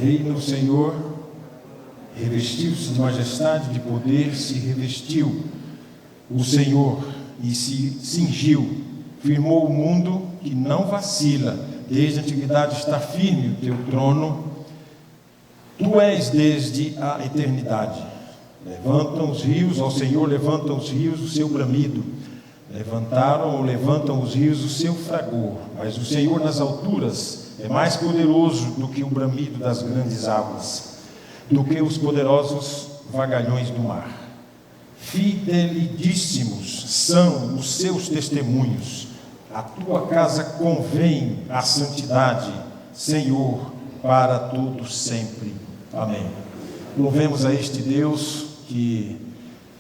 Reina o Senhor, revestiu-se de majestade, de poder, se revestiu o Senhor e se cingiu, firmou o mundo que não vacila, desde a antiguidade está firme o teu trono, tu és desde a eternidade. Levantam os rios, ao Senhor levantam os rios o seu bramido, levantam os rios o seu fragor, mas o Senhor nas alturas é mais poderoso do que o bramido das grandes águas, do que os poderosos vagalhões do mar. Fidelidíssimos são os seus testemunhos, a tua casa convém a santidade, Senhor, para todos sempre. Amém. Louvemos a este Deus que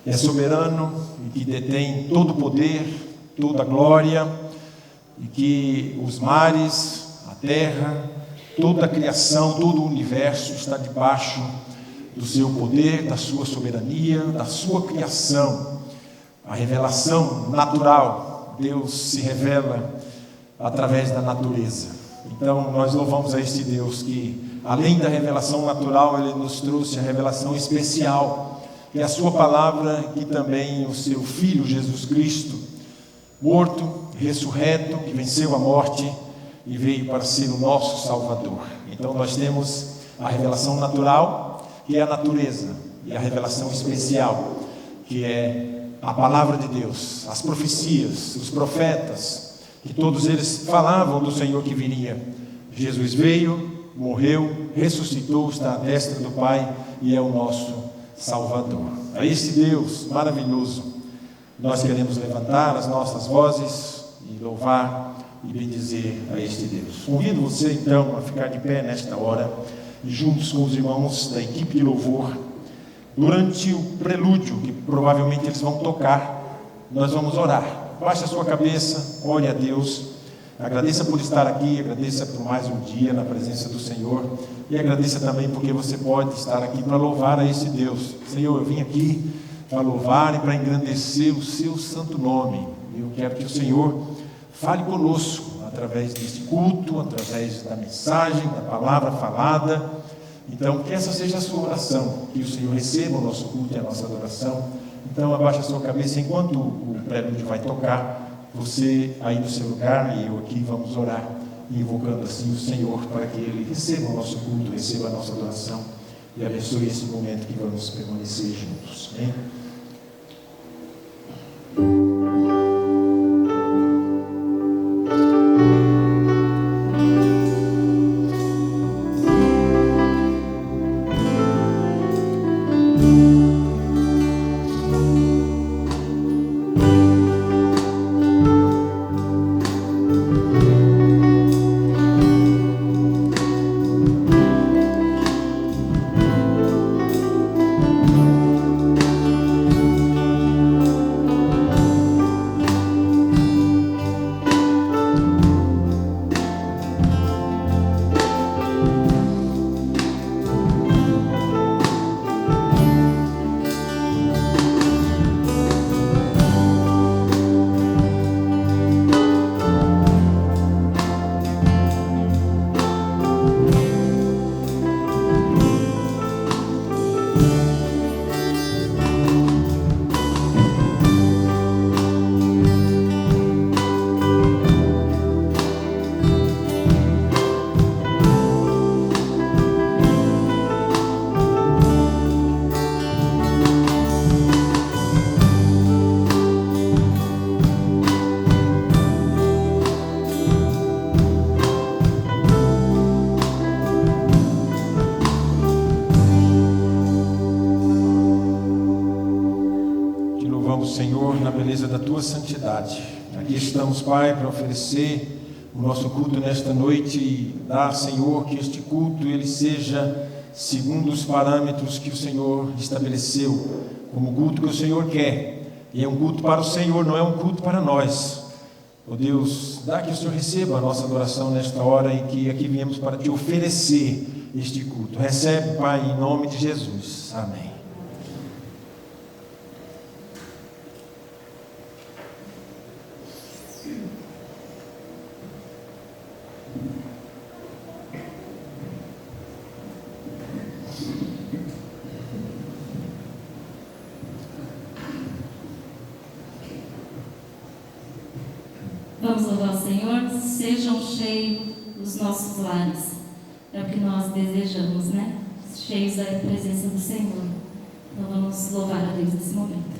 é soberano e que detém todo o poder, toda a glória, e que os mares, a terra, toda a criação, todo o universo está debaixo do seu poder, da sua soberania, da sua criação. A revelação natural, Deus se revela através da natureza. Então nós louvamos a este Deus que, além da revelação natural, Ele nos trouxe a revelação especial, que é a sua palavra, que também o seu Filho Jesus Cristo, morto, ressurreto, que venceu a morte e veio para ser o nosso Salvador. Então nós temos a revelação natural, que é a natureza, e a revelação especial, que é a palavra de Deus, as profecias, os profetas, que todos eles falavam do Senhor que viria. Jesus veio, morreu, ressuscitou, está à destra do Pai e é o nosso Salvador. A este Deus maravilhoso nós queremos levantar as nossas vozes e louvar e bendizer a este Deus. Convido você então a ficar de pé nesta hora e juntos com os irmãos da equipe de louvor, durante o prelúdio que provavelmente eles vão tocar, nós vamos orar. Baixe a sua cabeça, ore a Deus, agradeça por estar aqui, agradeça por mais um dia na presença do Senhor e agradeça também porque você pode estar aqui para louvar a esse Deus. Senhor, eu vim aqui para louvar e para engrandecer o seu santo nome. Eu quero que o Senhor fale conosco através deste culto, através da mensagem, da palavra falada. Então, que essa seja a sua oração, que o Senhor receba o nosso culto e a nossa adoração. Então, abaixe a sua cabeça enquanto o prelúdio vai tocar. Você aí no seu lugar e eu aqui vamos orar, invocando assim o Senhor para que Ele receba o nosso culto, receba a nossa adoração e abençoe esse momento que vamos permanecer juntos. Amém? Senhor, na beleza da Tua santidade. Aqui estamos, Pai, para oferecer o nosso culto nesta noite e dar, Senhor, que este culto ele seja segundo os parâmetros que o Senhor estabeleceu, como o culto que o Senhor quer. E é um culto para o Senhor, não é um culto para nós. Ó Deus, dá que o Senhor receba a nossa adoração nesta hora em que aqui viemos para Te oferecer este culto. Recebe, Pai, em nome de Jesus. Amém. vamos louvar o Senhor, sejam cheios os nossos lares. É o que nós desejamos, né? Cheios da presença do Senhor. Então vamos louvar a Deus nesse momento.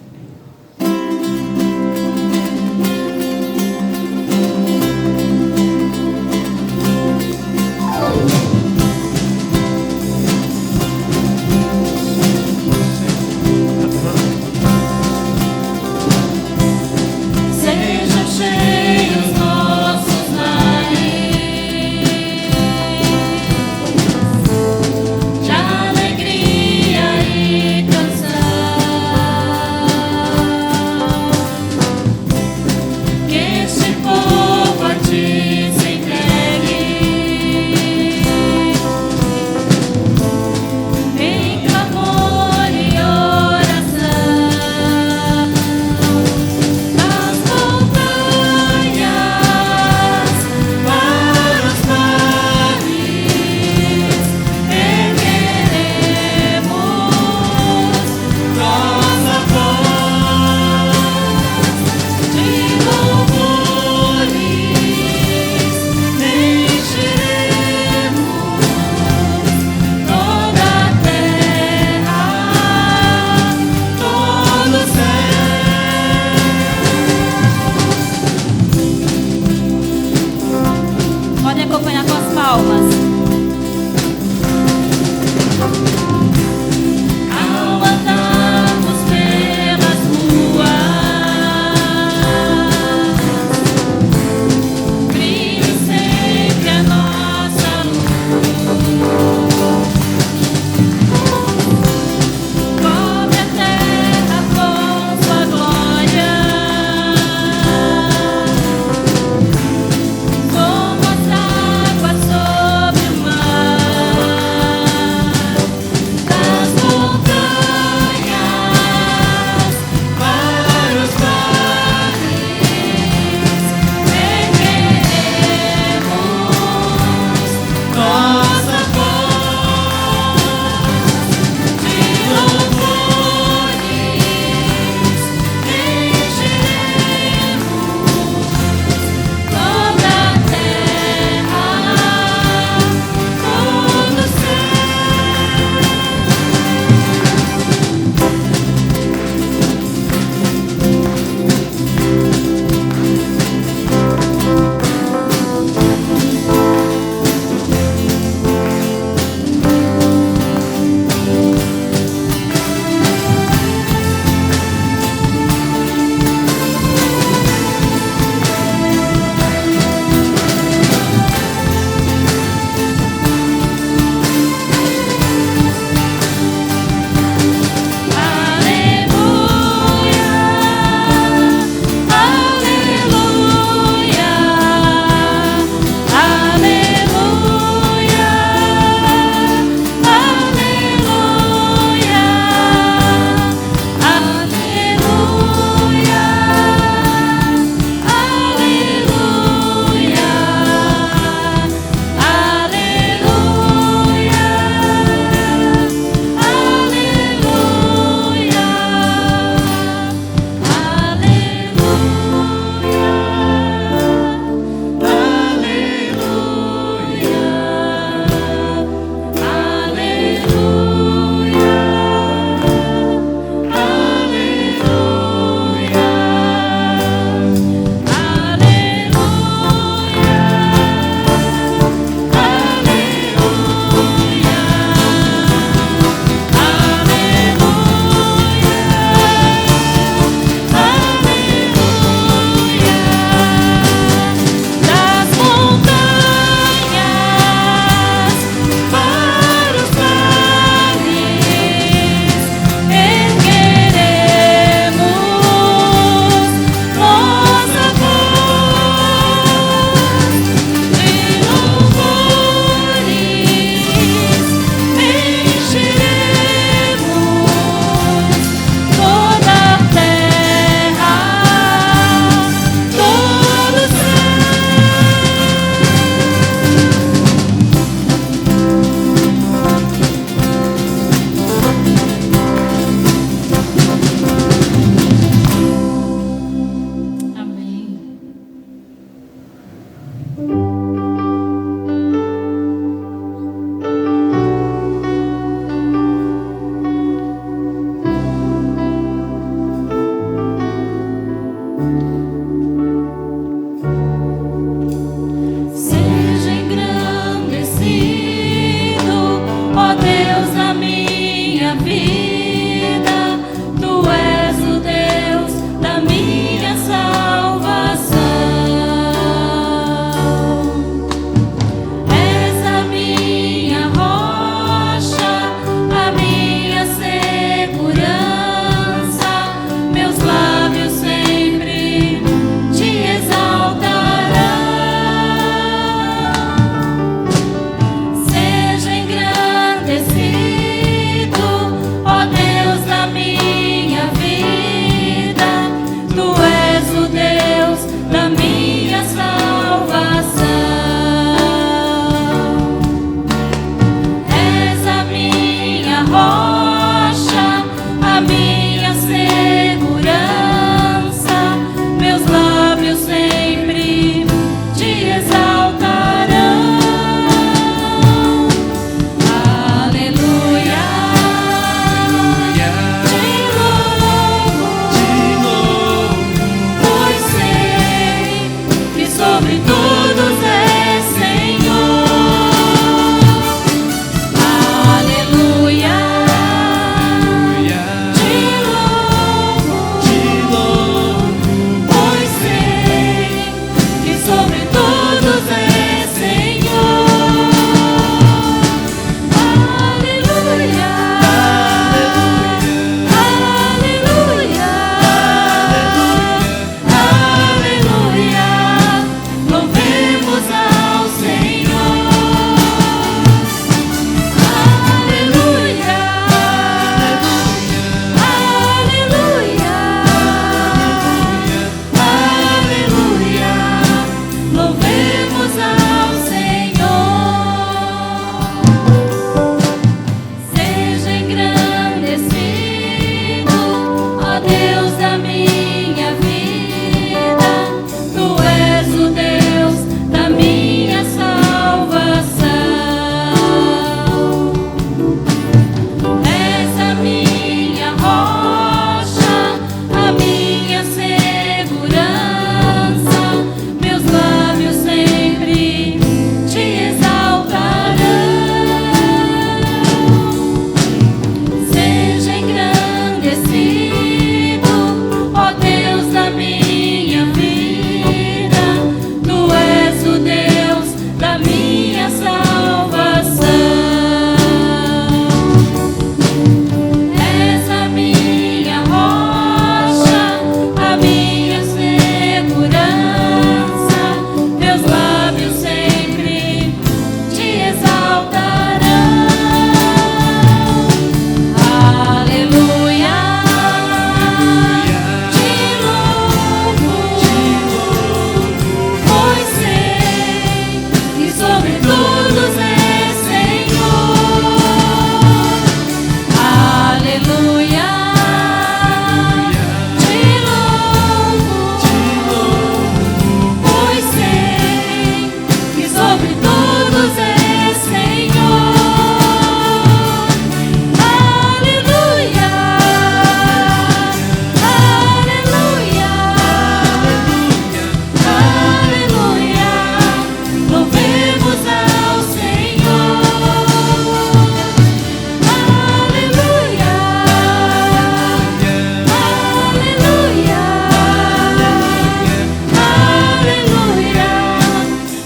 Como as águas sobre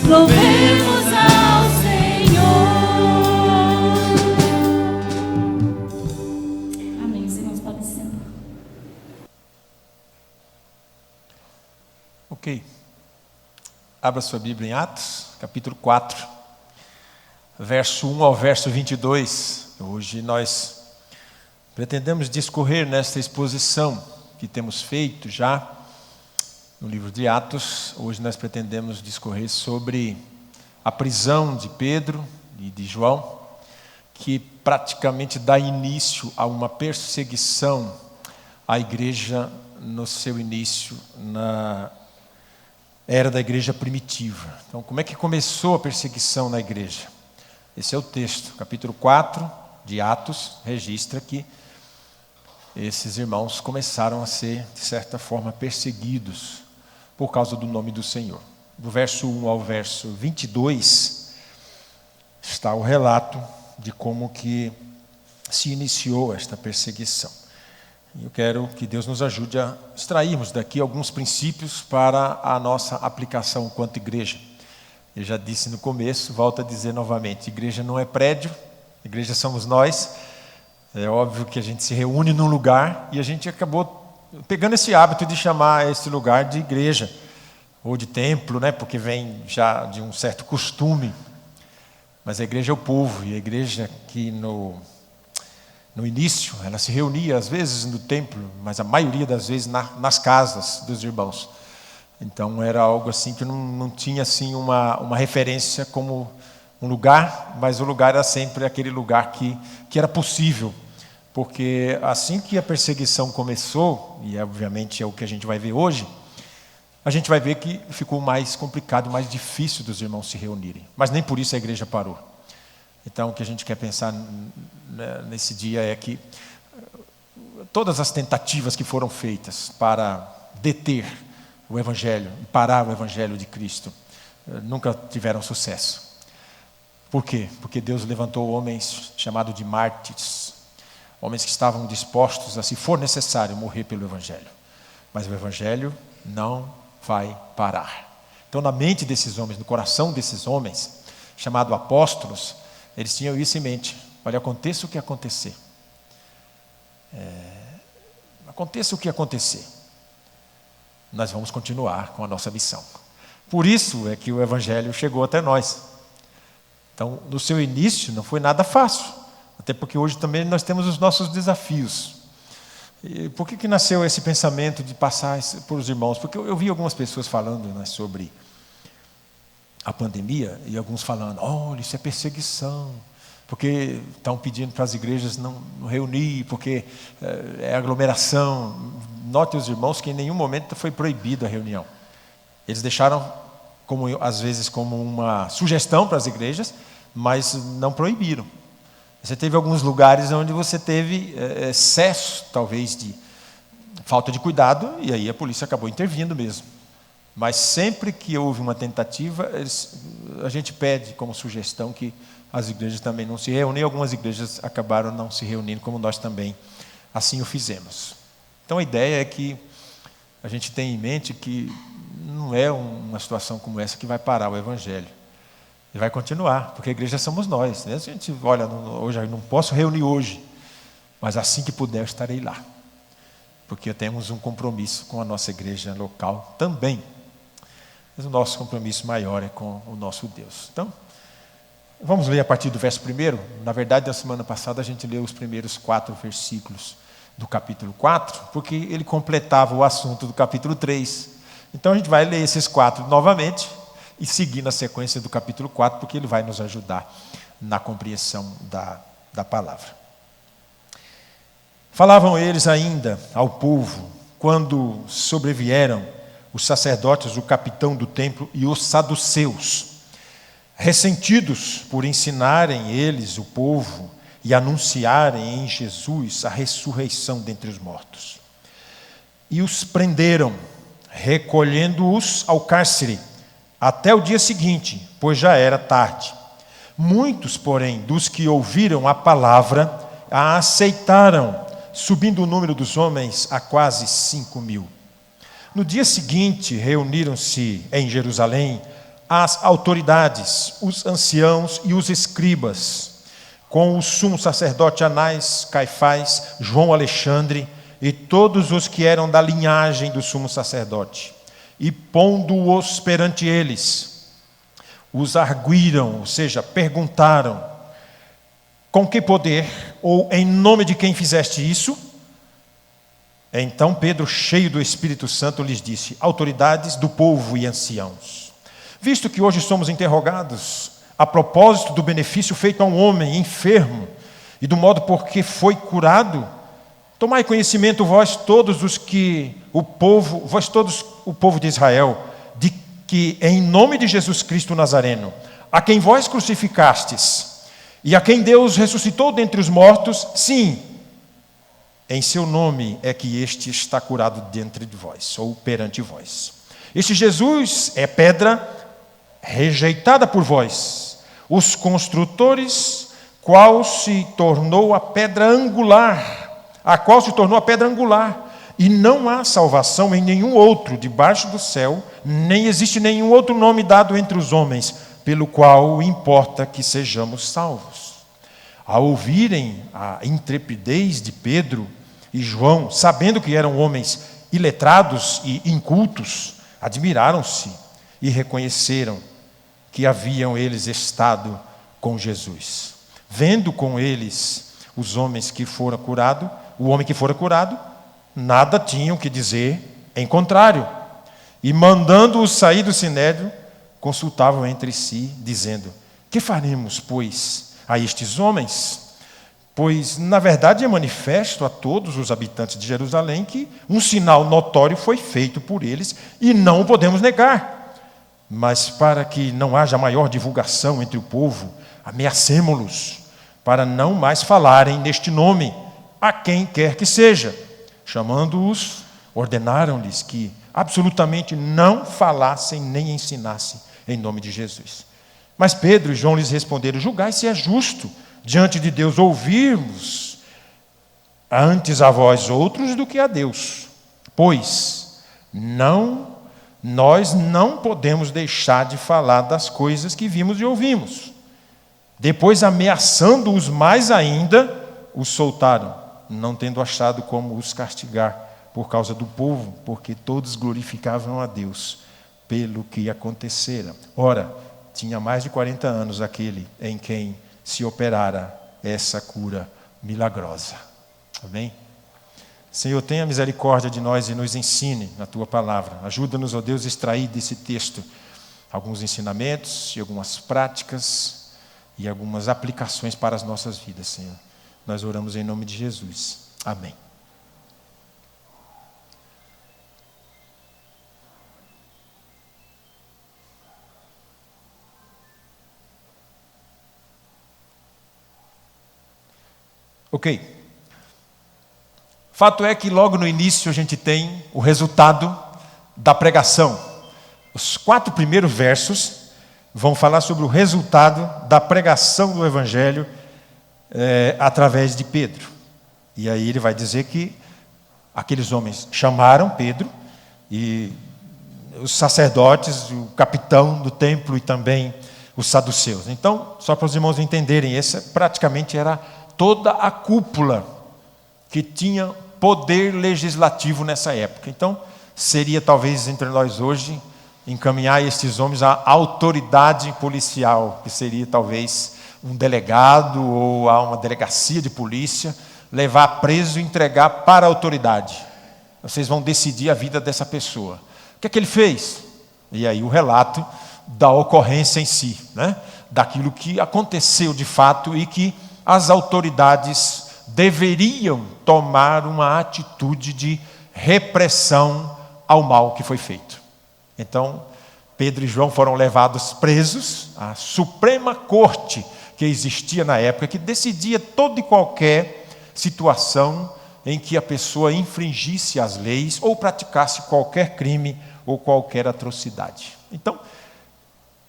Louvemos ao Senhor. Amém. Os irmãos podem se sentar. Ok. Abra sua Bíblia em Atos, capítulo 4, verso 1 ao verso 22. Hoje nós pretendemos discorrer nesta exposição que temos feito já no livro de Atos. Hoje nós pretendemos discorrer sobre a prisão de Pedro e de João, que praticamente dá início a uma perseguição à igreja no seu início, na era da igreja primitiva. Então, como é que começou a perseguição na igreja? Esse é o texto, capítulo 4 de Atos, registra que esses irmãos começaram a ser, de certa forma, perseguidos por causa do nome do Senhor. Do verso 1 ao verso 22, está o relato de como que se iniciou esta perseguição. E eu quero que Deus nos ajude a extrairmos daqui alguns princípios para a nossa aplicação enquanto igreja. Eu já disse no começo, volto a dizer novamente, igreja não é prédio, igreja somos nós. É óbvio que a gente se reúne num lugar e a gente acabou pegando esse hábito de chamar esse lugar de igreja ou de templo, né? Porque vem já de um certo costume. Mas a igreja é o povo, e a igreja que no início ela se reunia às vezes no templo, mas a maioria das vezes nas casas dos irmãos. Então era algo assim que não tinha assim uma referência como um lugar, mas o lugar era sempre aquele lugar que era possível. Porque assim que a perseguição começou, e obviamente é o que a gente vai ver hoje, a gente vai ver que ficou mais complicado, mais difícil dos irmãos se reunirem. Mas nem por isso a igreja parou. Então o que a gente quer pensar nesse dia é que todas as tentativas que foram feitas para deter o Evangelho, parar o Evangelho de Cristo, nunca tiveram sucesso. Por quê? Porque Deus levantou homens chamados de mártires, homens que estavam dispostos a, se for necessário, morrer pelo Evangelho. Mas o Evangelho não vai parar. Então, na mente desses homens, no coração desses homens, chamados apóstolos, eles tinham isso em mente. Olha, aconteça o que acontecer. Aconteça o que acontecer. Nós vamos continuar com a nossa missão. Por isso é que o Evangelho chegou até nós. Então, no seu início, não foi nada fácil. Até porque hoje também nós temos os nossos desafios. E por que nasceu esse pensamento de passar por os irmãos? Porque eu vi algumas pessoas falando, né, sobre a pandemia, e alguns falando, olha, isso é perseguição, porque estão pedindo para as igrejas não reunir, porque é aglomeração. Note os irmãos que em nenhum momento foi proibida a reunião. Eles deixaram, às vezes, como uma sugestão para as igrejas, mas não proibiram. Você teve alguns lugares onde você teve excesso, talvez, de falta de cuidado, e aí a polícia acabou intervindo mesmo. Mas sempre que houve uma tentativa, a gente pede como sugestão que as igrejas também não se reúnem. Algumas igrejas acabaram não se reunindo, como nós também assim o fizemos. Então a ideia é que a gente tenha em mente que não é uma situação como essa que vai parar o Evangelho. E vai continuar, porque a igreja somos nós, né? A gente, olha, hoje eu não posso reunir hoje, mas assim que puder eu estarei lá. Porque temos um compromisso com a nossa igreja local também. Mas o nosso compromisso maior é com o nosso Deus. Então, vamos ler a partir do verso 1. Na verdade, na semana passada a gente leu os primeiros 4 versículos do capítulo 4, porque ele completava o assunto do capítulo 3. Então a gente vai ler esses 4 novamente, e seguir na sequência do capítulo 4, porque ele vai nos ajudar na compreensão da palavra. Falavam eles ainda ao povo, quando sobrevieram os sacerdotes, o capitão do templo e os saduceus, ressentidos por ensinarem eles o povo e anunciarem em Jesus a ressurreição dentre os mortos. E os prenderam, recolhendo-os ao cárcere, até o dia seguinte, pois já era tarde. Muitos, porém, dos que ouviram a palavra, a aceitaram, subindo o número dos homens a quase 5.000. No dia seguinte, reuniram-se em Jerusalém as autoridades, os anciãos e os escribas, com o sumo sacerdote Anás, Caifás, João Alexandre e todos os que eram da linhagem do sumo sacerdote. E pondo-os perante eles, os arguíram, ou seja, perguntaram: com que poder ou em nome de quem fizeste isso? Então Pedro, cheio do Espírito Santo, lhes disse: autoridades do povo e anciãos, visto que hoje somos interrogados a propósito do benefício feito a um homem enfermo e do modo por que foi curado, tomai conhecimento vós todos o povo de Israel, de que em nome de Jesus Cristo Nazareno, a quem vós crucificastes e a quem Deus ressuscitou dentre os mortos, sim, em seu nome é que este está curado dentro de vós, ou perante vós. Este Jesus é pedra rejeitada por vós, os construtores, a qual se tornou a pedra angular, e não há salvação em nenhum outro debaixo do céu, nem existe nenhum outro nome dado entre os homens, pelo qual importa que sejamos salvos. Ao ouvirem a intrepidez de Pedro e João, sabendo que eram homens iletrados e incultos, admiraram-se e reconheceram que haviam eles estado com Jesus. Vendo com eles os homens que fora curado, o homem que fora curado, nada tinham que dizer em contrário. E mandando-os sair do sinédrio, consultavam entre si, dizendo: que faremos, pois, a estes homens? Pois, na verdade, é manifesto a todos os habitantes de Jerusalém que um sinal notório foi feito por eles e não o podemos negar. Mas para que não haja maior divulgação entre o povo, ameacemo-los, para não mais falarem neste nome, a quem quer que seja. Chamando-os, ordenaram-lhes que absolutamente não falassem nem ensinassem em nome de Jesus. Mas Pedro e João lhes responderam: julgai se é justo diante de Deus ouvirmos antes a vós outros do que a Deus. Pois nós não podemos deixar de falar das coisas que vimos e ouvimos. Depois, ameaçando-os mais ainda, os soltaram, não tendo achado como os castigar por causa do povo, porque todos glorificavam a Deus pelo que acontecera. Ora, tinha mais de 40 anos aquele em quem se operara essa cura milagrosa. Amém? Senhor, tenha misericórdia de nós e nos ensine na Tua palavra. Ajuda-nos, ó Deus, a extrair desse texto alguns ensinamentos e algumas práticas e algumas aplicações para as nossas vidas, Senhor. Nós oramos em nome de Jesus. Amém. Ok. Fato é que logo no início a gente tem o resultado da pregação. Os 4 primeiros versos vão falar sobre o resultado da pregação do Evangelho através de Pedro. E aí ele vai dizer que aqueles homens chamaram Pedro e os sacerdotes, o capitão do templo e também os saduceus. Então, só para os irmãos entenderem, essa praticamente era toda a cúpula que tinha poder legislativo nessa época. Então, seria talvez entre nós hoje encaminhar estes homens à autoridade policial, que seria talvez um delegado ou a uma delegacia de polícia, levar preso e entregar para a autoridade. Vocês vão decidir a vida dessa pessoa. O que é que ele fez? E aí o relato da ocorrência em si, né? Daquilo que aconteceu de fato e que as autoridades deveriam tomar uma atitude de repressão ao mal que foi feito. Então, Pedro e João foram levados presos à Suprema Corte que existia na época, que decidia toda e qualquer situação em que a pessoa infringisse as leis ou praticasse qualquer crime ou qualquer atrocidade. Então,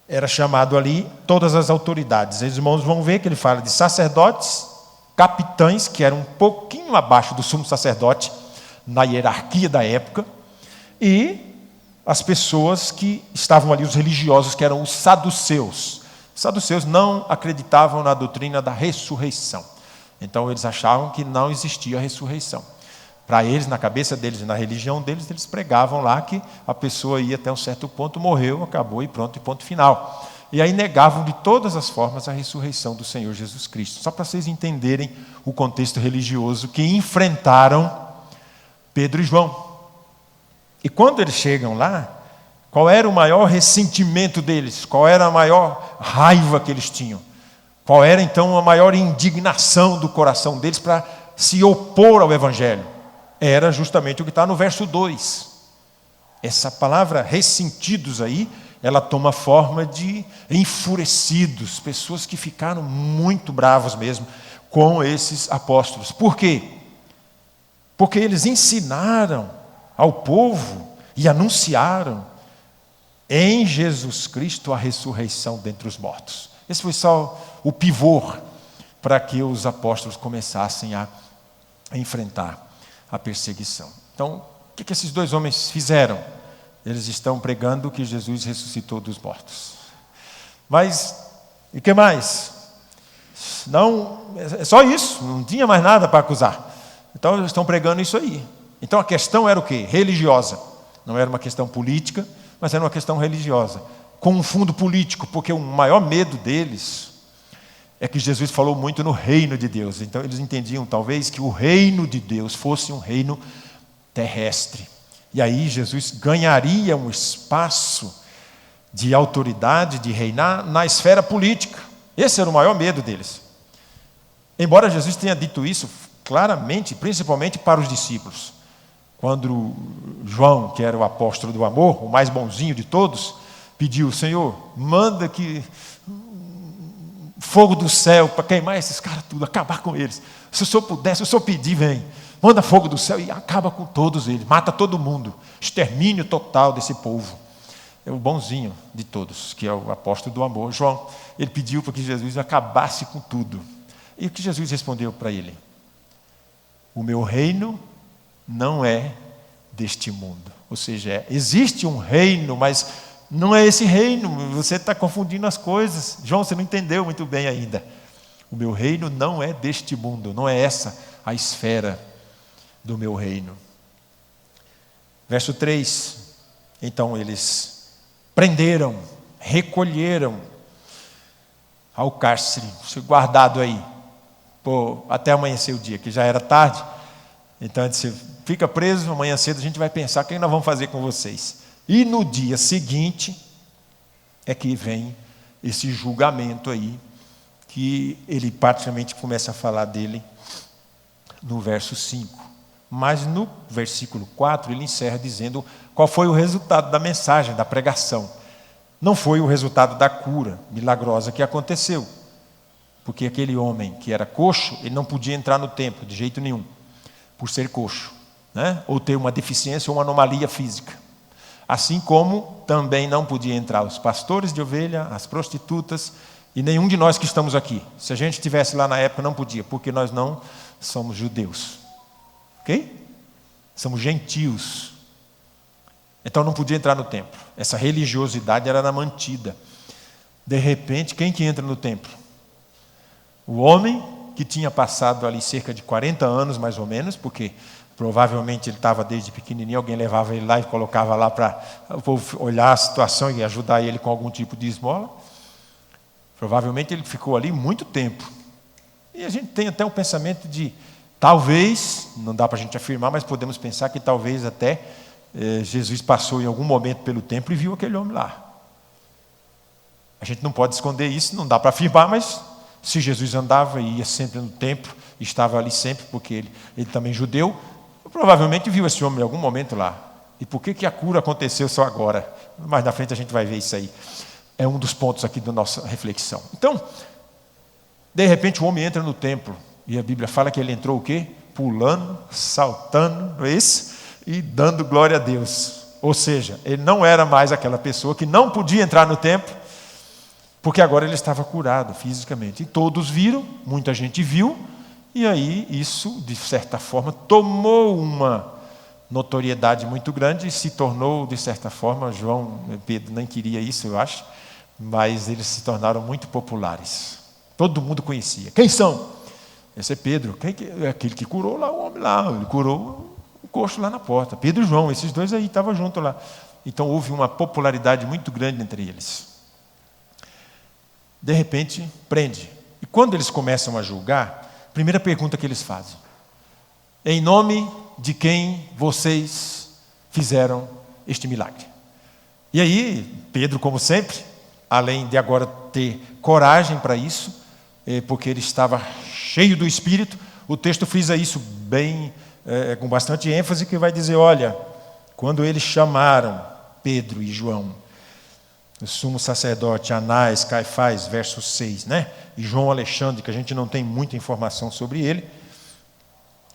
era chamado ali todas as autoridades. Os irmãos vão ver que ele fala de sacerdotes, capitães, que eram um pouquinho abaixo do sumo sacerdote na hierarquia da época, e as pessoas que estavam ali, os religiosos, que eram os saduceus. Os saduceus não acreditavam na doutrina da ressurreição. Então eles achavam que não existia ressurreição. Para eles, na cabeça deles e na religião deles, eles pregavam lá que a pessoa ia até um certo ponto, morreu, acabou e pronto, e ponto final. E aí negavam de todas as formas a ressurreição do Senhor Jesus Cristo. Só para vocês entenderem o contexto religioso que enfrentaram Pedro e João. E quando eles chegam lá, qual era o maior ressentimento deles? Qual era a maior raiva que eles tinham? Qual era então a maior indignação do coração deles para se opor ao Evangelho? Era justamente o que está no verso 2. Essa palavra ressentidos aí, ela toma forma de enfurecidos, pessoas que ficaram muito bravos mesmo com esses apóstolos. Por quê? Porque eles ensinaram ao povo e anunciaram em Jesus Cristo a ressurreição dentre os mortos. Esse foi só o pivô para que os apóstolos começassem a enfrentar a perseguição. Então, o que esses dois homens fizeram? Eles estão pregando que Jesus ressuscitou dos mortos. Mas, e o que mais? Não, é só isso, não tinha mais nada para acusar. Então, eles estão pregando isso aí. Então, a questão era o quê? Religiosa. Não era uma questão política, mas era uma questão religiosa. Com um fundo político, porque o maior medo deles é que Jesus falou muito no reino de Deus. Então eles entendiam talvez que o reino de Deus fosse um reino terrestre. E aí Jesus ganharia um espaço de autoridade, de reinar na esfera política. Esse era o maior medo deles. Embora Jesus tenha dito isso claramente, principalmente para os discípulos. Quando João, que era o apóstolo do amor, o mais bonzinho de todos, pediu: Senhor, manda que fogo do céu para queimar esses caras tudo, acabar com eles. Se o Senhor puder, se o Senhor pedir, vem. Manda fogo do céu e acaba com todos eles, mata todo mundo. Extermínio total desse povo. É o bonzinho de todos, que é o apóstolo do amor. João, ele pediu para que Jesus acabasse com tudo. E o que Jesus respondeu para ele? O meu reino não é deste mundo. Ou seja, existe um reino, mas não é esse reino, você está confundindo as coisas. João, você não entendeu muito bem ainda. O meu reino não é deste mundo, não é essa a esfera do meu reino. Verso 3. Então eles prenderam, recolheram ao cárcere, guardado aí, até amanhecer o dia, que já era tarde. Então ele disse: fica preso, amanhã cedo a gente vai pensar o que nós vamos fazer com vocês. E no dia seguinte é que vem esse julgamento aí, que ele praticamente começa a falar dele no verso 5. Mas no versículo 4 ele encerra dizendo qual foi o resultado da mensagem, da pregação. Não foi o resultado da cura milagrosa que aconteceu, porque aquele homem que era coxo, ele não podia entrar no templo de jeito nenhum, por ser coxo, né? Ou ter uma deficiência ou uma anomalia física. Assim como também não podia entrar os pastores de ovelha, as prostitutas e nenhum de nós que estamos aqui. Se a gente estivesse lá na época, não podia, porque nós não somos judeus. Ok? Somos gentios. Então não podia entrar no templo. Essa religiosidade era mantida. De repente, quem que entra no templo? O homem que tinha passado ali cerca de 40 anos, mais ou menos, porque provavelmente ele estava desde pequenininho, alguém levava ele lá e colocava lá para o povo olhar a situação e ajudar ele com algum tipo de esmola. Provavelmente ele ficou ali muito tempo. E a gente tem até um pensamento de, talvez, não dá para a gente afirmar, mas podemos pensar que talvez até Jesus passou em algum momento pelo templo e viu aquele homem lá. A gente não pode esconder isso, não dá para afirmar, mas se Jesus andava e ia sempre no templo, estava ali sempre, porque ele também judeu, provavelmente viu esse homem em algum momento lá. E por que a cura aconteceu só agora? Mais na frente a gente vai ver isso aí. É um dos pontos aqui da nossa reflexão. Então, de repente o homem entra no templo, e a Bíblia fala que ele entrou o quê? Pulando, saltando, não é isso? E dando glória a Deus. Ou seja, ele não era mais aquela pessoa que não podia entrar no templo, porque agora ele estava curado fisicamente. E todos viram, muita gente viu, e aí isso, de certa forma, tomou uma notoriedade muito grande e se tornou, de certa forma, Pedro nem queria isso, eu acho, mas eles se tornaram muito populares. Todo mundo conhecia. Quem são? Esse é Pedro. Quem é aquele que curou lá o homem lá? Ele curou o coxo lá na porta. Pedro e João, esses dois aí estavam juntos lá. Então houve uma popularidade muito grande entre eles. De repente, prende. E quando eles começam a julgar, a primeira pergunta que eles fazem: em nome de quem vocês fizeram este milagre? E aí, Pedro, como sempre, além de agora ter coragem para isso, porque ele estava cheio do Espírito, o texto frisa isso bem, com bastante ênfase, que vai dizer: olha, quando eles chamaram Pedro e João, o sumo sacerdote Anás, Caifás, verso 6, né? E João Alexandre, que a gente não tem muita informação sobre ele,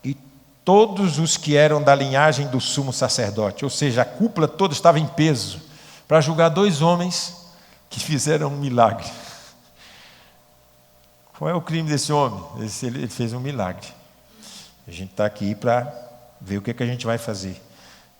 e todos os que eram da linhagem do sumo sacerdote, ou seja, a cúpula toda estava em peso para julgar dois homens que fizeram um milagre. Qual é o crime desse homem? Ele fez um milagre. A gente está aqui para ver o que a gente vai fazer.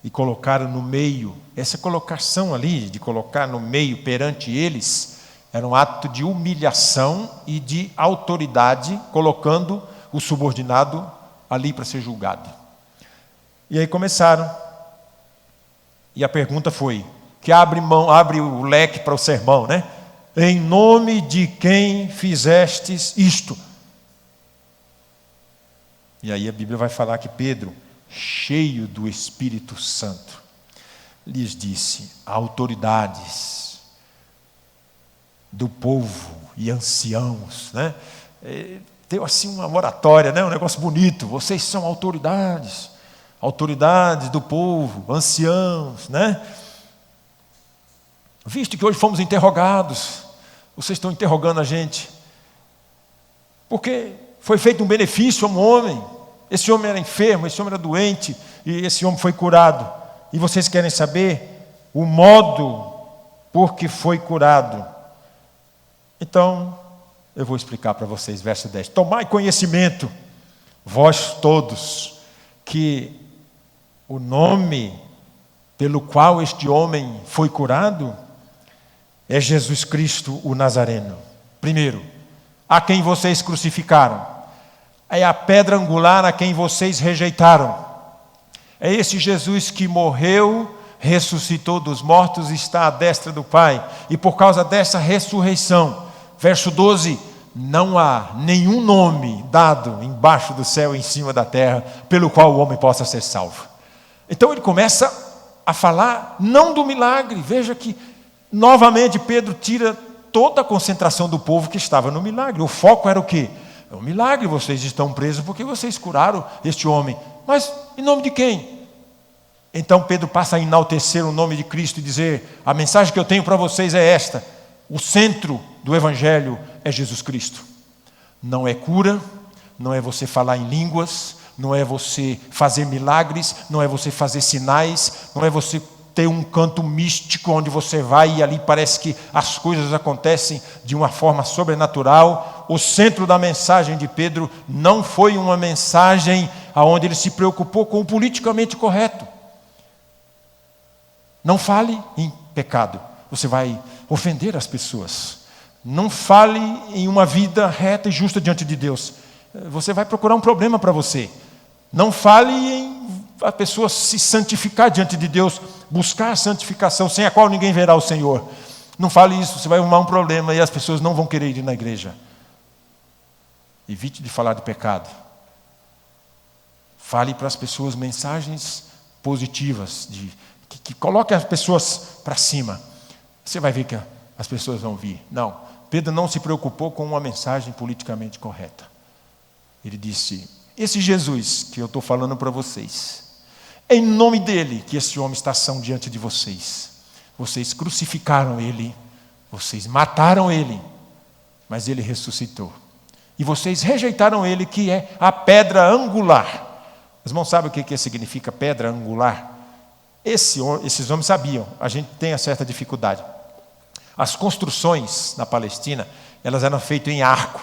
E colocaram no meio, essa colocação ali, de colocar no meio perante eles, era um ato de humilhação e de autoridade, colocando o subordinado ali para ser julgado. E aí começaram. E a pergunta foi, que abre o leque para o sermão, né? Em nome de quem fizestes isto? E aí a Bíblia vai falar que Pedro, cheio do Espírito Santo, lhes disse: autoridades do povo e anciãos, né? Deu assim uma oratória, né? Um negócio bonito. Vocês são autoridades do povo, anciãos, né? Visto que hoje fomos interrogados, vocês estão interrogando a gente, porque foi feito um benefício a um homem. Esse homem era enfermo, esse homem era doente, e esse homem foi curado. E vocês querem saber o modo por que foi curado? Então, eu vou explicar para vocês, verso 10. Tomai conhecimento, vós todos, que o nome pelo qual este homem foi curado é Jesus Cristo, o Nazareno. Primeiro, a quem vocês crucificaram. É a pedra angular a quem vocês rejeitaram. É esse Jesus que morreu, ressuscitou dos mortos e está à destra do Pai. E por causa dessa ressurreição, verso 12, não há nenhum nome dado embaixo do céu e em cima da terra pelo qual o homem possa ser salvo. Então ele começa a falar não do milagre. Veja que novamente Pedro tira toda a concentração do povo que estava no milagre. O foco era o quê? É um milagre, vocês estão presos porque vocês curaram este homem. Mas em nome de quem? Então Pedro passa a enaltecer o nome de Cristo e dizer: a mensagem que eu tenho para vocês é esta: o centro do Evangelho é Jesus Cristo. Não é cura, não é você falar em línguas, não é você fazer milagres, não é você fazer sinais, não é você ter um canto místico onde você vai e ali parece que as coisas acontecem de uma forma sobrenatural. O centro da mensagem de Pedro não foi uma mensagem onde ele se preocupou com o politicamente correto. Não fale em pecado, você vai ofender as pessoas. Não fale em uma vida reta e justa diante de Deus, você vai procurar um problema para você. Não fale em a pessoa se santificar diante de Deus, buscar a santificação sem a qual ninguém verá o Senhor. Não fale isso, você vai arrumar um problema e as pessoas não vão querer ir na igreja. Evite de falar de pecado. Fale para as pessoas mensagens positivas, que coloquem as pessoas para cima. Você vai ver que as pessoas vão vir. Não, Pedro não se preocupou com uma mensagem politicamente correta. Ele disse: esse Jesus que eu estou falando para vocês, é em nome dele que esse homem está ação diante de vocês. Vocês crucificaram ele, vocês mataram ele, mas ele ressuscitou. E vocês rejeitaram ele, que é a pedra angular. Os irmãos sabem o que significa pedra angular? Esses homens sabiam, a gente tem uma certa dificuldade. As construções na Palestina, elas eram feitas em arco.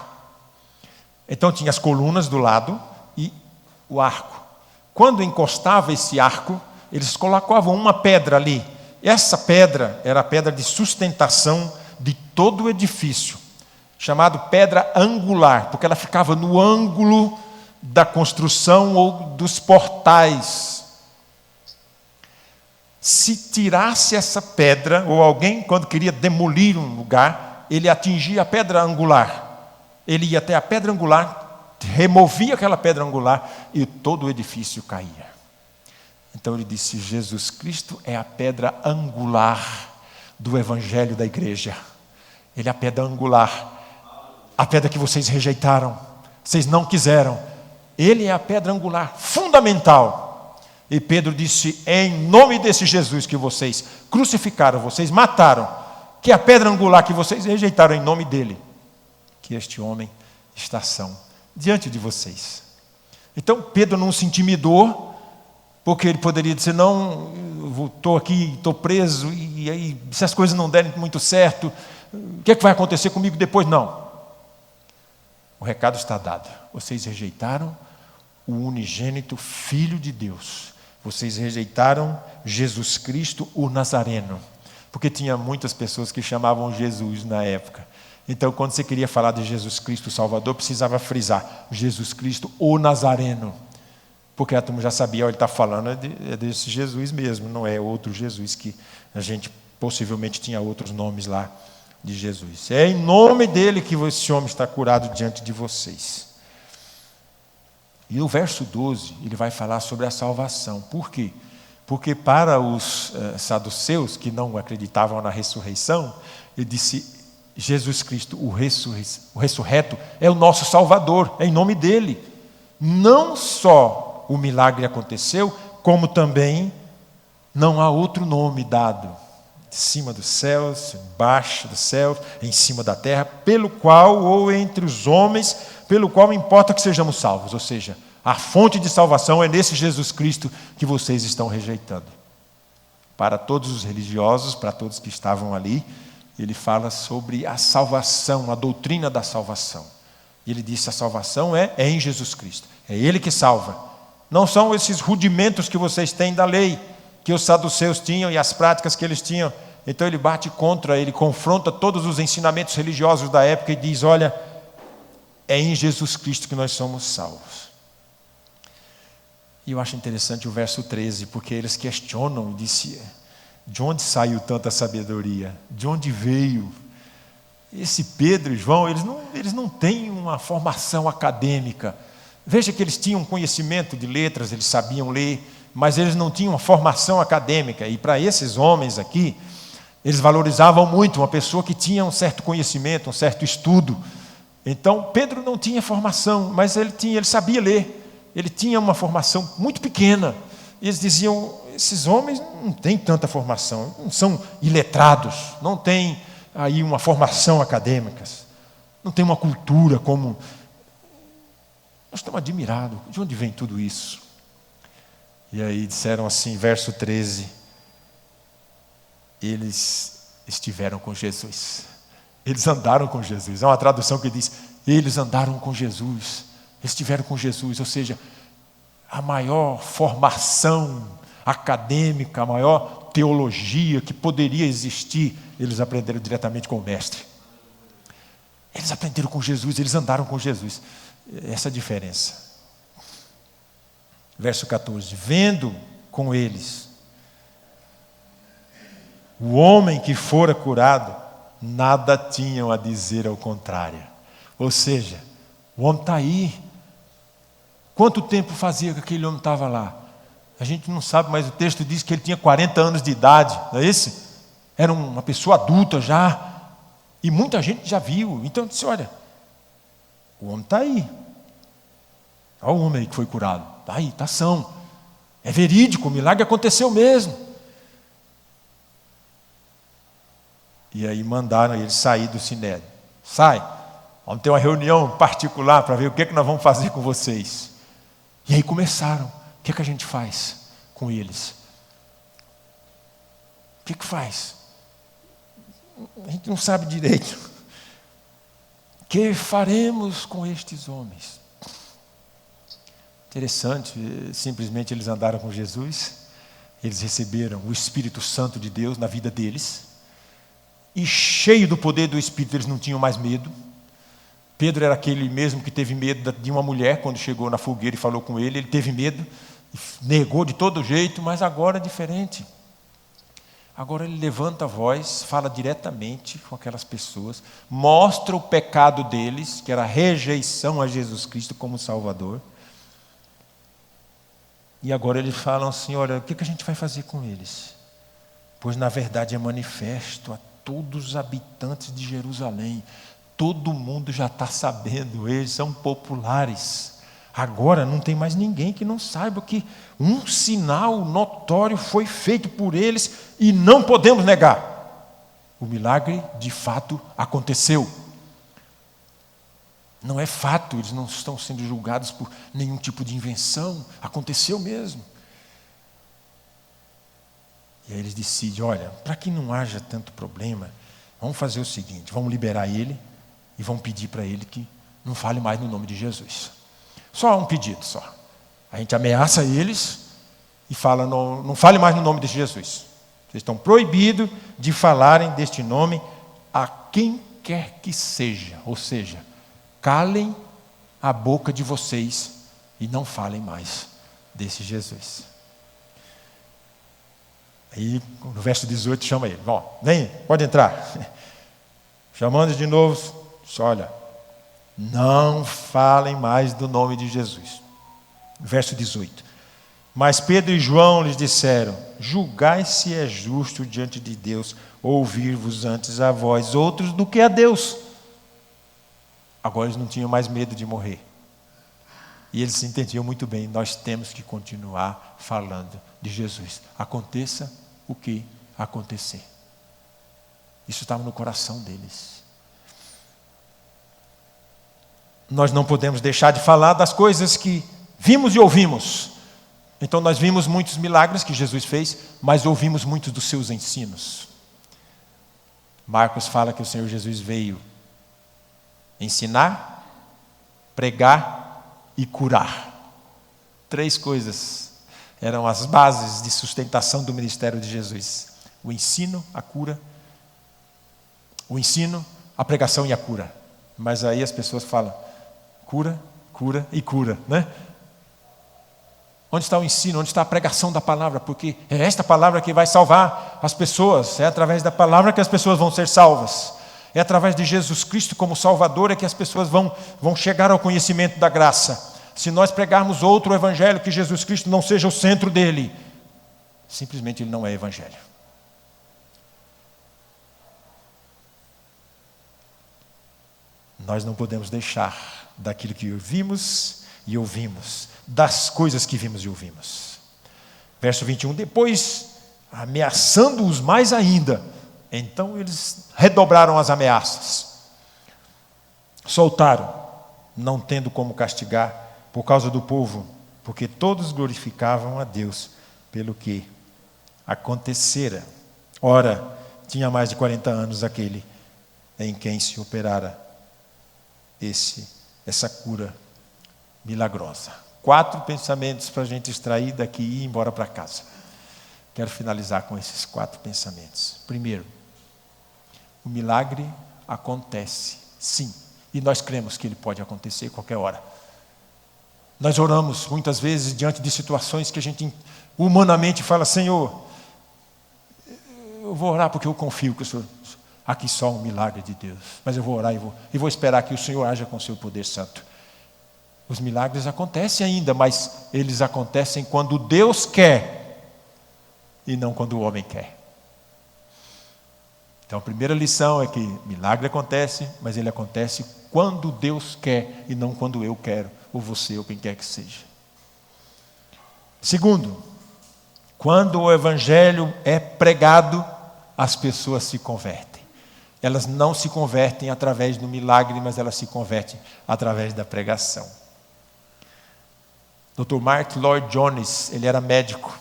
Então tinha as colunas do lado e o arco. quando encostava esse arco, eles colocavam uma pedra ali. Essa pedra era a pedra de sustentação de todo o edifício, chamado pedra angular, porque ela ficava no ângulo da construção ou dos portais. Se tirasse essa pedra, ou alguém, quando queria demolir um lugar, ele atingia a pedra angular. Ele ia até a pedra angular, removia aquela pedra angular e todo o edifício caía. Então ele disse: Jesus Cristo é a pedra angular do evangelho da igreja. Ele é a pedra angular, a pedra que vocês rejeitaram, vocês não quiseram. Ele é a pedra angular, fundamental. E Pedro disse: é em nome desse Jesus que vocês crucificaram, vocês mataram, que é a pedra angular que vocês rejeitaram, em nome dele, que este homem está são diante de vocês. Então Pedro não se intimidou, porque ele poderia dizer: não, estou aqui, estou preso, e aí se as coisas não derem muito certo, o que é que vai acontecer comigo depois? Não. O recado está dado. Vocês rejeitaram o unigênito Filho de Deus. Vocês rejeitaram Jesus Cristo, o Nazareno. Porque tinha muitas pessoas que chamavam Jesus na época. Então, quando você queria falar de Jesus Cristo, o Salvador, precisava frisar: Jesus Cristo, o Nazareno. Porque a turma já sabia: ele está falando é desse Jesus mesmo, não é outro Jesus, que a gente possivelmente tinha outros nomes lá de Jesus. É em nome dele que esse homem está curado diante de vocês. E no verso 12, ele vai falar sobre a salvação. Por quê? Porque para os saduceus, que não acreditavam na ressurreição, ele disse: Jesus Cristo, o ressurreto, é o nosso Salvador, é em nome dele. Não só o milagre aconteceu, como também não há outro nome dado, de cima dos céus, embaixo dos céus, em cima da terra, pelo qual, ou entre os homens, pelo qual importa que sejamos salvos. Ou seja, a fonte de salvação é nesse Jesus Cristo que vocês estão rejeitando. Para todos os religiosos, para todos que estavam ali, ele fala sobre a salvação, a doutrina da salvação. E ele disse: a salvação é em Jesus Cristo, é ele que salva. Não são esses rudimentos que vocês têm da lei, que os saduceus tinham e as práticas que eles tinham. Então ele bate contra, ele confronta todos os ensinamentos religiosos da época e diz: olha, é em Jesus Cristo que nós somos salvos. E eu acho interessante o verso 13, porque eles questionam e dizem: de onde saiu tanta sabedoria? De onde veio? Esse Pedro e João, eles não têm uma formação acadêmica. Veja que eles tinham conhecimento de letras, eles sabiam ler, mas eles não tinham uma formação acadêmica. E para esses homens aqui, eles valorizavam muito uma pessoa que tinha um certo conhecimento, um certo estudo. Então, Pedro não tinha formação, mas ele sabia ler. Ele tinha uma formação muito pequena. E eles diziam: esses homens não têm tanta formação, não são iletrados, não têm aí uma formação acadêmica, não têm uma cultura como... Nós estamos admirados, de onde vem tudo isso? E aí disseram assim, verso 13: eles estiveram com Jesus, eles andaram com Jesus. É uma tradução que diz: eles andaram com Jesus, eles estiveram com Jesus. Ou seja, a maior formação acadêmica, a maior teologia que poderia existir, eles aprenderam diretamente com o Mestre. Eles aprenderam com Jesus, eles andaram com Jesus. Essa é a diferença. Verso 14: vendo com eles o homem que fora curado, nada tinham a dizer ao contrário. Ou seja, o homem está aí. Quanto tempo fazia que aquele homem estava lá? A gente não sabe, mas o texto diz que ele tinha 40 anos de idade, não é isso? Era uma pessoa adulta já, e muita gente já viu. Então disse: olha, o homem está aí. Olha o homem aí que foi curado. Está aí, está são. É verídico, o milagre aconteceu mesmo. E aí mandaram ele sair do sinédrio. Sai, vamos ter uma reunião particular para ver o que nós vamos fazer com vocês. E aí começaram. O que a gente faz com eles? O que faz? A gente não sabe direito. O que faremos com estes homens? Interessante, simplesmente eles andaram com Jesus, eles receberam o Espírito Santo de Deus na vida deles, e cheio do poder do Espírito, eles não tinham mais medo. Pedro era aquele mesmo que teve medo de uma mulher quando chegou na fogueira e falou com ele teve medo, negou de todo jeito, mas agora é diferente. Agora ele levanta a voz, fala diretamente com aquelas pessoas, mostra o pecado deles, que era a rejeição a Jesus Cristo como Salvador. E agora eles falam assim, olha, o que a gente vai fazer com eles? Pois na verdade é manifesto a todos os habitantes de Jerusalém. Todo mundo já está sabendo, eles são populares. Agora não tem mais ninguém que não saiba que um sinal notório foi feito por eles e não podemos negar. O milagre de fato aconteceu. Não é fato, eles não estão sendo julgados por nenhum tipo de invenção, aconteceu mesmo. E aí eles decidem, olha, para que não haja tanto problema, vamos fazer o seguinte, vamos liberar ele e vamos pedir para ele que não fale mais no nome de Jesus. Só um pedido, só. A gente ameaça eles e fala, não fale mais no nome de Jesus. Vocês estão proibidos de falarem deste nome a quem quer que seja, ou seja, calem a boca de vocês e não falem mais desse Jesus. Aí, no verso 18, chama ele. Bom, vem, pode entrar. Chamando de novo, só olha, não falem mais do nome de Jesus. Verso 18. Mas Pedro e João lhes disseram, julgai se é justo diante de Deus ouvir-vos antes a vós outros do que a Deus. Agora eles não tinham mais medo de morrer. E eles se entendiam muito bem, nós temos que continuar falando de Jesus. Aconteça o que acontecer. Isso estava no coração deles. Nós não podemos deixar de falar das coisas que vimos e ouvimos. Então nós vimos muitos milagres que Jesus fez, mas ouvimos muitos dos seus ensinos. Marcos fala que o Senhor Jesus veio ensinar, pregar e curar. 3 coisas eram as bases de sustentação do ministério de Jesus. O ensino, a cura. O ensino, a pregação e a cura. Mas aí as pessoas falam, cura, cura e cura, né? Onde está o ensino? Onde está a pregação da palavra? Porque é esta palavra que vai salvar as pessoas. É através da palavra que as pessoas vão ser salvas. É através de Jesus Cristo como Salvador é que as pessoas vão chegar ao conhecimento da graça. Se nós pregarmos outro evangelho que Jesus Cristo não seja o centro dele, simplesmente ele não é evangelho. Nós não podemos deixar daquilo que vimos e ouvimos, das coisas que vimos e ouvimos. Verso 21, depois, ameaçando-os mais ainda, então eles redobraram as ameaças. Soltaram, não tendo como castigar por causa do povo, porque todos glorificavam a Deus pelo que acontecera. Ora, tinha mais de 40 anos aquele em quem se operara essa cura milagrosa. 4 pensamentos para a gente extrair daqui e ir embora para casa. Quero finalizar com esses 4 pensamentos. Primeiro, o milagre acontece, sim. E nós cremos que ele pode acontecer a qualquer hora. Nós oramos muitas vezes diante de situações que a gente humanamente fala, Senhor, eu vou orar porque eu confio que o Senhor... Aqui só um milagre de Deus. Mas eu vou orar e vou esperar que o Senhor haja com o seu poder santo. Os milagres acontecem ainda, mas eles acontecem quando Deus quer e não quando o homem quer. Então a primeira lição é que milagre acontece, mas ele acontece quando Deus quer e não quando eu quero, ou você, ou quem quer que seja. Segundo, quando o evangelho é pregado, as pessoas se convertem. Elas não se convertem através do milagre, mas elas se convertem através da pregação. Dr. Martyn Lloyd-Jones, ele era médico.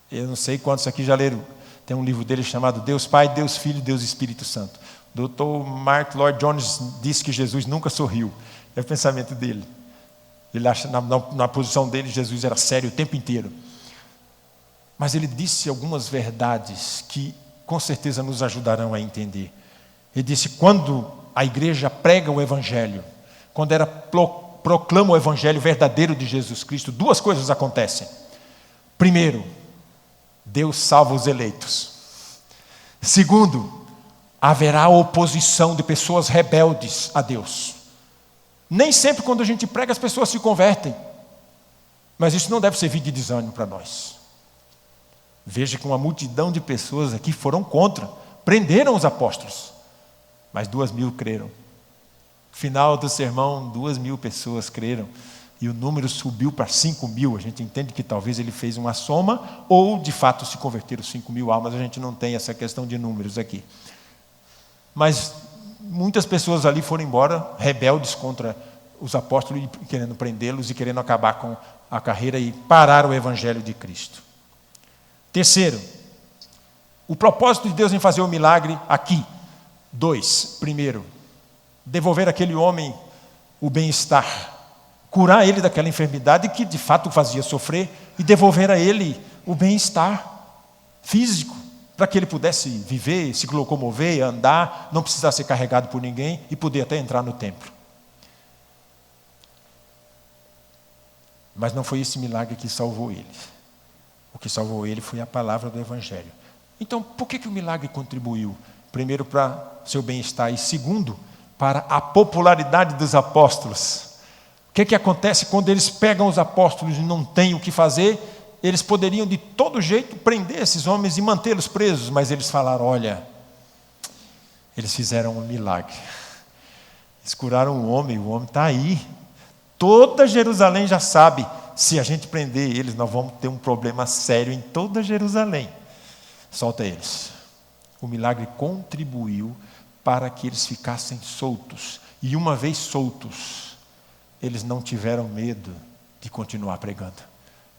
Eu não sei quantos aqui já leram. Tem um livro dele chamado Deus Pai, Deus Filho, Deus Espírito Santo. Dr. Martyn Lloyd-Jones disse que Jesus nunca sorriu. É o pensamento dele. Ele acha, na posição dele, Jesus era sério o tempo inteiro. Mas ele disse algumas verdades que com certeza nos ajudarão a entender. Ele disse, quando a igreja prega o Evangelho, quando ela proclama o Evangelho verdadeiro de Jesus Cristo, duas coisas acontecem. Primeiro, Deus salva os eleitos. Segundo, haverá oposição de pessoas rebeldes a Deus. Nem sempre quando a gente prega as pessoas se convertem. Mas isso não deve servir de desânimo para nós. Veja que uma multidão de pessoas aqui foram contra, prenderam os apóstolos, mas 2.000 creram. Final do sermão, 2.000 pessoas creram, e o número subiu para 5.000. A gente entende que talvez ele fez uma soma, ou de fato se converteram 5.000 almas. A gente não tem essa questão de números aqui. Mas muitas pessoas ali foram embora, rebeldes contra os apóstolos, e querendo prendê-los e querendo acabar com a carreira e parar o Evangelho de Cristo. Terceiro, o propósito de Deus em fazer o milagre aqui. 2, primeiro, devolver àquele homem o bem-estar, curar ele daquela enfermidade que de fato o fazia sofrer, e devolver a ele o bem-estar físico, para que ele pudesse viver, se locomover, andar, não precisar ser carregado por ninguém e poder até entrar no templo. Mas não foi esse milagre que salvou ele. O que salvou ele foi a palavra do Evangelho. Então, por que o milagre contribuiu? Primeiro, para seu bem-estar, e segundo, para a popularidade dos apóstolos. O que acontece quando eles pegam os apóstolos e não têm o que fazer? Eles poderiam de todo jeito prender esses homens e mantê-los presos, mas eles falaram, olha, eles fizeram um milagre. Eles curaram o homem está aí. Toda Jerusalém já sabe, se a gente prender eles, nós vamos ter um problema sério em toda Jerusalém. Solta eles. O milagre contribuiu para que eles ficassem soltos. E uma vez soltos, eles não tiveram medo de continuar pregando.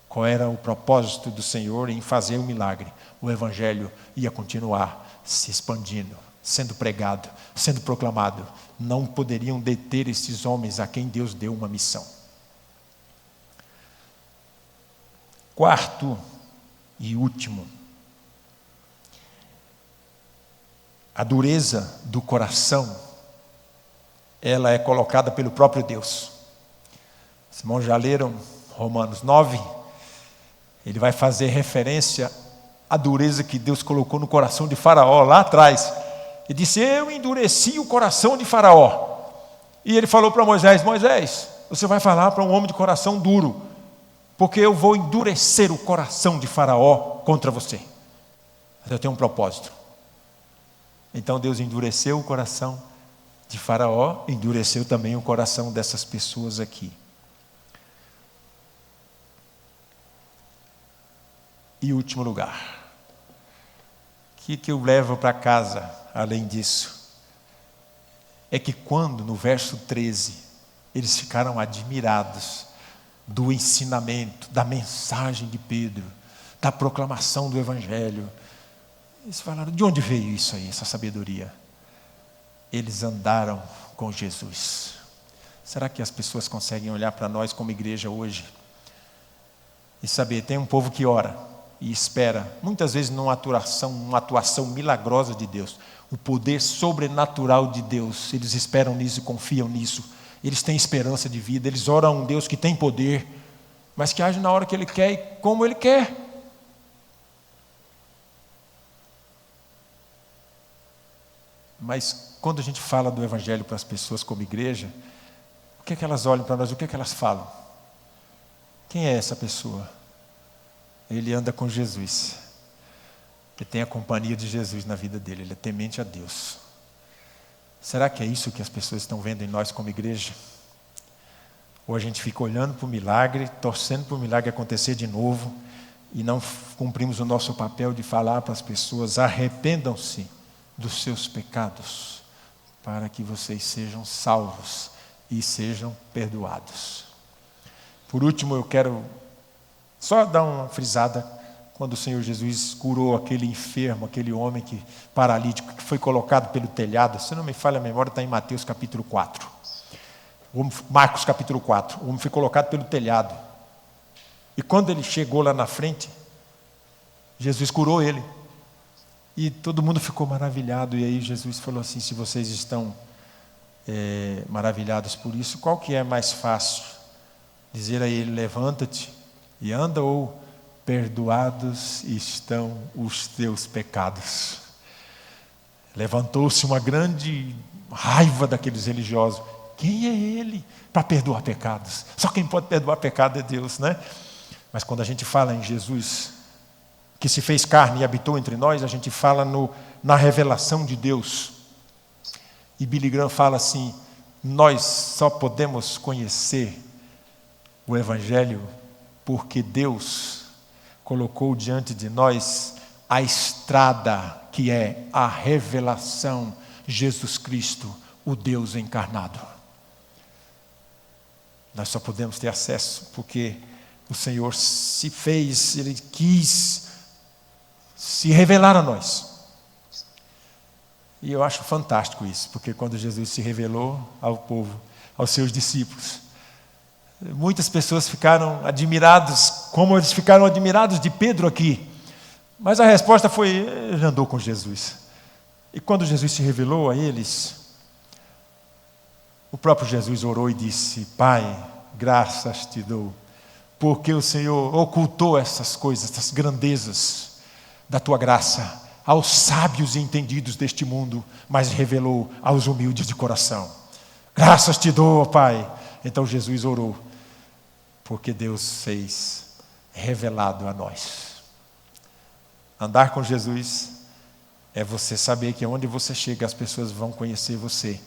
Qual era o propósito do Senhor em fazer o milagre? O Evangelho ia continuar se expandindo, sendo pregado, sendo proclamado. Não poderiam deter esses homens a quem Deus deu uma missão. Quarto e último, a dureza do coração, ela é colocada pelo próprio Deus. Os irmãos já leram Romanos 9, ele vai fazer referência à dureza que Deus colocou no coração de Faraó lá atrás. Ele disse, eu endureci o coração de Faraó. E ele falou para Moisés, Moisés, você vai falar para um homem de coração duro, porque eu vou endurecer o coração de Faraó contra você. Mas eu tenho um propósito. Então Deus endureceu o coração de Faraó, endureceu também o coração dessas pessoas aqui. E último lugar, o que eu levo para casa, além disso, é que quando, no verso 13, eles ficaram admirados do ensinamento, da mensagem de Pedro, da proclamação do Evangelho, eles falaram, de onde veio isso aí, essa sabedoria? Eles andaram com Jesus. Será que as pessoas conseguem olhar para nós como igreja hoje e saber, tem um povo que ora e espera, muitas vezes numa atuação milagrosa de Deus, o poder sobrenatural de Deus, eles esperam nisso e confiam nisso, eles têm esperança de vida, eles oram a um Deus que tem poder, mas que age na hora que Ele quer e como Ele quer. Mas quando a gente fala do Evangelho para as pessoas como igreja, o que é que elas olham para nós, o que é que elas falam? Quem é essa pessoa? Ele anda com Jesus. Ele tem a companhia de Jesus na vida dele, ele é temente a Deus. Será que é isso que as pessoas estão vendo em nós como igreja? Ou a gente fica olhando para o milagre, torcendo para o milagre acontecer de novo, e não cumprimos o nosso papel de falar para as pessoas, arrependam-se dos seus pecados, para que vocês sejam salvos e sejam perdoados. Por último, eu quero só dar uma frisada, quando o Senhor Jesus curou aquele enfermo, aquele homem paralítico, que foi colocado pelo telhado, se não me falha a memória, está em Mateus capítulo 4. Marcos capítulo 4, o homem foi colocado pelo telhado. E quando ele chegou lá na frente, Jesus curou ele. E todo mundo ficou maravilhado. E aí Jesus falou assim: se vocês estão maravilhados por isso, qual que é mais fácil? Dizer a ele: levanta-te e anda, ou perdoados estão os teus pecados? Levantou-se uma grande raiva daqueles religiosos. Quem é ele para perdoar pecados? Só quem pode perdoar pecado é Deus, né? Mas quando a gente fala em Jesus, que se fez carne e habitou entre nós, a gente fala na revelação de Deus. E Billy Graham fala assim: nós só podemos conhecer o Evangelho porque Deus colocou diante de nós a estrada que é a revelação, Jesus Cristo, o Deus encarnado. Nós só podemos ter acesso porque o Senhor se fez, Ele quis se revelar a nós. E eu acho fantástico isso, porque quando Jesus se revelou ao povo, aos seus discípulos, muitas pessoas ficaram admiradas, como eles ficaram admirados de Pedro aqui. Mas a resposta foi: ele andou com Jesus. E quando Jesus se revelou a eles, o próprio Jesus orou e disse: Pai, graças te dou, porque o Senhor ocultou essas coisas, essas grandezas da tua graça aos sábios e entendidos deste mundo, mas revelou aos humildes de coração. Graças te dou, Pai. Então Jesus orou, porque Deus fez revelado a nós. Andar com Jesus é você saber que onde você chega, as pessoas vão conhecer você.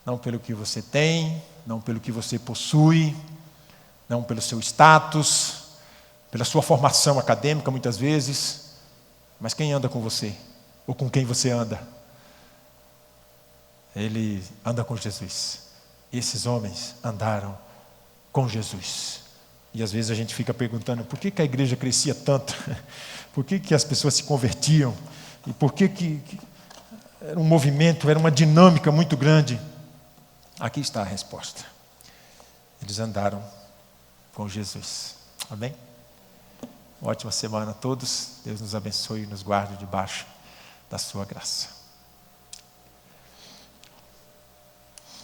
Não pelo que você tem, não pelo que você possui, não pelo seu status, pela sua formação acadêmica muitas vezes, mas quem anda com você, ou com quem você anda. Ele anda com Jesus. Esses homens andaram com Jesus. E às vezes a gente fica perguntando: por que a igreja crescia tanto? Por que as pessoas se convertiam? E por que era um movimento, era uma dinâmica muito grande? Aqui está a resposta. Eles andaram com Jesus. Amém? Ótima semana a todos. Deus nos abençoe e nos guarde debaixo da sua graça.